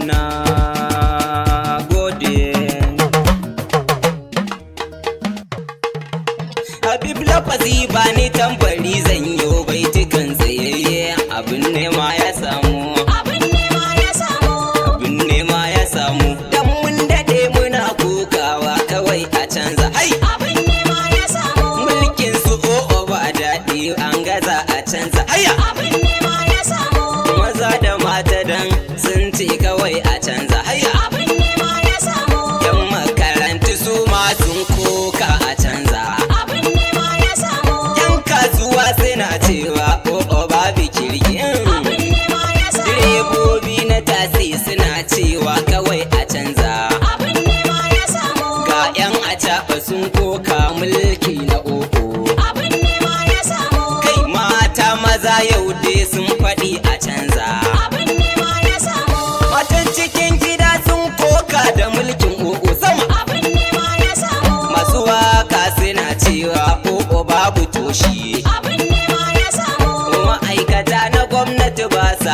Na gode. Habib lafazi ba ni tambari zan yi baitukan tsayayye abin nema ya samu. Abin nema ya samu. Dan mun dade muna kokawa kawai a canza. Hai! Abin nema ya samu. Mulkin su o'o ba daɗi an gaza a canza. Haya! Abin nema ya samu. Maza da mata dan sun ce kawai a canza. Haya! Abin nema ya samu. Yan makarantu su ma sun koka a canza. Abin nema ya samu. Yan kasuwa suna cewa o'o babu kirgin. Abin nema ya samu. Direbobi na tasi suna cewa kawai a canza. Abin nema ya samu. Ga yan acaɓa sun koka mulki na o'o. Abin nema ya samu. Kai mata maza yau dai sun faɗi a canza. Abin nema ya samu. Matan cikin gida sun koka da mulkin o'o sama. Abin nema ya samu. Masu waka suna cewa o'o babu toshi. Abin nema ya samu. Ma'aikata na gwamnati ba sa